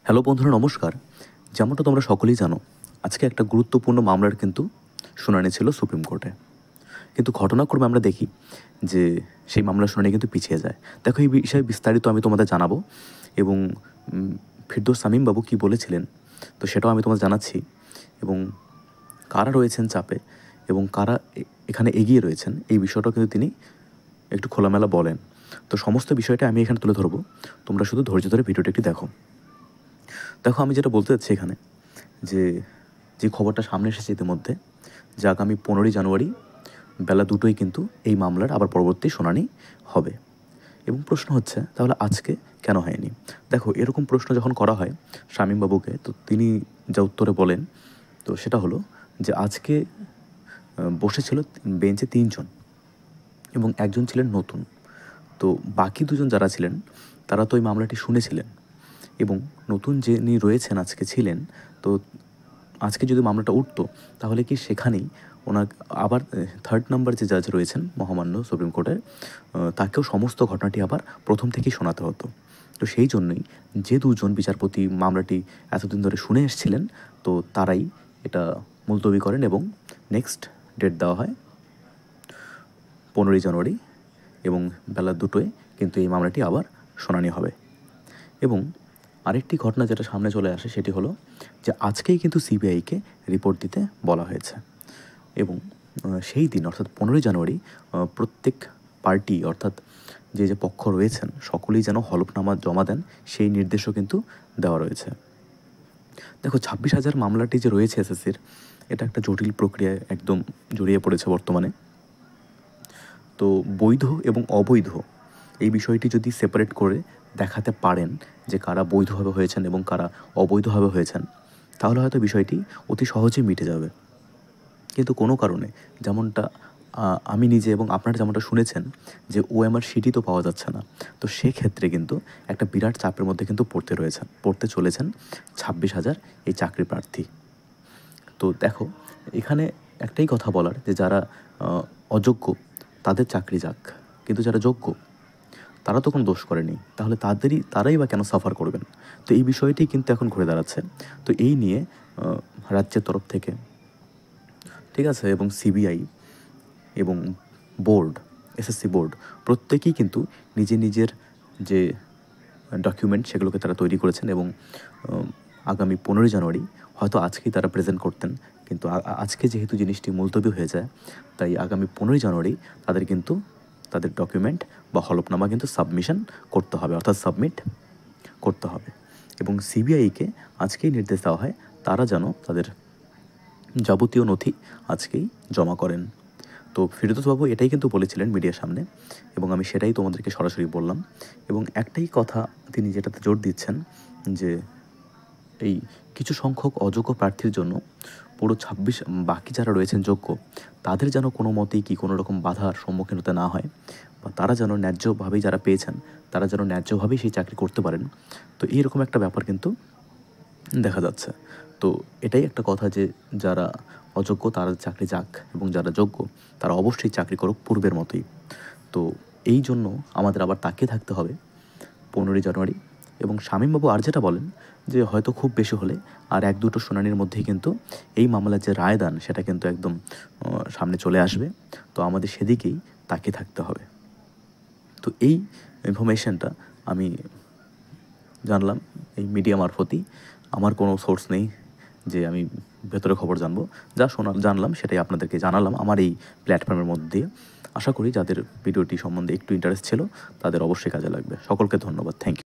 Hello বন্ধুরা, নমস্কার। যেমনটা তোমরা সকলেই জানো, আজকে একটা গুরুত্বপূর্ণ মামলার কিন্তু শুনানি ছিল সুপ্রিম কোর্টে। কিন্তু ঘটনাক্রমে আমরা দেখি যে সেই মামলার শুনানি কিন্তু পিছিয়ে যায়। দেখো, এই বিষয়ে বিস্তারিত আমি তোমাদের জানাবো এবং ফিরদৌস শামীম বাবু কী বলেছিলেন তো সেটাও আমি তোমাদের জানাচ্ছি, এবং কারা রয়েছেন চাপে এবং কারা এখানে এগিয়ে রয়েছেন এই বিষয়টাও কিন্তু তিনি একটু খোলামেলা বলেন। তো সমস্ত বিষয়টা আমি এখানে তুলে ধরবো, তোমরা শুধু ধৈর্য ধরে ভিডিওটি একটি দেখো। আমি যেটা বলতে চাচ্ছি এখানে, যে খবরটা সামনে এসেছে ইতিমধ্যে, যে আগামী 15ই জানুয়ারি বেলা 2টোয় কিন্তু এই মামলার আবার পরবর্তী শুনানি হবে। এবং প্রশ্ন হচ্ছে, তাহলে আজকে কেন হয়নি? দেখো, এরকম প্রশ্ন যখন করা হয় শামীমবাবুকে, তো তিনি যা উত্তরে বলেন তো সেটা হলো যে আজকে বসেছিল বেঞ্চে 3 জন এবং একজন ছিলেন নতুন। তো বাকি 2জন যারা ছিলেন তারা তো এই মামলাটি শুনেছিলেন, এবং নতুন যিনি রয়েছেন আজকে ছিলেন। তো আজকে যদি মামলাটা উঠতো তাহলে কি সেখানেই ওনার আবার 3rd নাম্বার যে জাজ রয়েছেন মহামান্য সুপ্রিম কোর্টের, তাকেও সমস্ত ঘটনাটি আবার প্রথম থেকেই শোনাতে হতো। তো সেই জন্যই যে 2জন বিচারপতি মামলাটি এতদিন ধরে শুনে এসেছিলেন, তো তারাই এটা মুলতবি করেন এবং নেক্সট ডেট দেওয়া হয় 15ই জানুয়ারি, এবং বেলা 2টোয় কিন্তু এই মামলাটি আবার শুনানি হবে। এবং আরেকটি ঘটনা যেটা সামনে চলে আসে সেটি হলো যে আজকেই কিন্তু সিবিআইকে রিপোর্ট দিতে বলা হয়েছে, এবং সেই দিন অর্থাৎ 15ই জানুয়ারি প্রত্যেক পার্টি অর্থাৎ যে পক্ষ রয়েছেন সকলেই যেন হলফনামা জমা দেন সেই নির্দেশও কিন্তু দেওয়া রয়েছে। দেখো, 26,000 মামলাটি যে রয়েছে এসএসসির, এটা একটা জটিল প্রক্রিয়ায় একদম জড়িয়ে পড়েছে বর্তমানে। তো বৈধ এবং অবৈধ এই বিষয়টি যদি সেপারেট করে দেখাতে পারেন যে কারা বৈধভাবে হয়েছেন এবং কারা অবৈধভাবে হয়েছেন, তাহলে হয়তো বিষয়টি অতি সহজেই মিটে যাবে। কিন্তু কোনো কারণে, যেমনটা আমি নিজে এবং আপনারা যেমনটা শুনেছেন, যে ওএমআর শিটই তো পাওয়া যাচ্ছে না, তো সেক্ষেত্রে কিন্তু একটা বিরাট চাপের মধ্যে কিন্তু পড়তে চলেছেন 26,000 এই চাকরি প্রার্থী। তো দেখো, এখানে একটাই কথা বলার, যে যারা অযোগ্য তাদের চাকরি যাক, কিন্তু যারা যোগ্য তারা তো কোনো দোষ করেনি, তাহলে তারাই বা কেন সাফার করবেন? তো এই বিষয়টি কিন্তু এখন ঘুরে দাঁড়াচ্ছে। তো এই নিয়ে রাজ্যের তরফ থেকে, ঠিক আছে, এবং সিবিআই এবং বোর্ড, এসএসসি বোর্ড প্রত্যেকেই কিন্তু নিজের যে ডকুমেন্ট সেগুলোকে তারা তৈরি করেছেন, এবং আগামী 15ই জানুয়ারি হয়তো আজকেই তারা প্রেজেন্ট করতেন, কিন্তু আজকে যেহেতু জিনিসটি মুলতবি হয়ে যায়, তাই আগামী 15ই জানুয়ারি তাদের কিন্তু তাদের ডকুমেন্ট বা হলফনামা কিন্তু সাবমিশন করতে হবে, অর্থাৎ সাবমিট করতে হবে। এবং সিবিআইকে আজকেই নির্দেশ দেওয়া হয় তারা যেন তাদের যাবতীয় নথি আজকেই জমা করেন। তো ফিরদৌসবাবু এটাই কিন্তু বলেছিলেন মিডিয়ার সামনে, এবং আমি সেটাই তোমাদেরকে সরাসরি বললাম। এবং একটাই কথা তিনি যেটাতে জোর দিচ্ছেন, যে এই কিছু সংখ্যক অযোগ্য প্রার্থীর জন্য পুরো 26 বাকি যারা রয়েছেন যোগ্য, তাদের যেন কোনো মতেই কোনো রকম বাধার সম্মুখীন হতে না হয়, বা তারা যেন ন্যায্যভাবেই যারা পেয়েছেন তারা যেন ন্যায্যভাবেই সেই চাকরি করতে পারেন। তো এইরকম একটা ব্যাপার কিন্তু দেখা যাচ্ছে। তো এটাই একটা কথা, যে যারা অযোগ্য তারা চাকরি যাক, এবং যারা যোগ্য তারা অবশ্যই চাকরি করুক পূর্বের মতোই। তো এই জন্য আমাদের আবার তাকিয়ে থাকতে হবে 15ই জানুয়ারি। এবং শামীমবাবু আর যেটা বলেন, যে হয়তো খুব বেশি হলে আর 1-2টো শুনানির মধ্যেই কিন্তু এই মামলার যে রায়দান সেটা কিন্তু একদম সামনে চলে আসবে। তো আমাদের সেদিকেই তাকিয়ে থাকতে হবে। তো এই ইনফরমেশনটা আমি জানলাম এই মিডিয়া মারফতই, আমার কোনো সোর্স নেই যে আমি ভেতরে খবর জানবো। যা জানলাম সেটাই আপনাদেরকে জানালাম আমার এই প্ল্যাটফর্মের মধ্যে দিয়ে। আশা করি যাদের ভিডিওটি সম্বন্ধে একটু ইন্টারেস্ট ছিল তাদের অবশ্যই কাজে লাগবে। সকলকে ধন্যবাদ, থ্যাংক ইউ।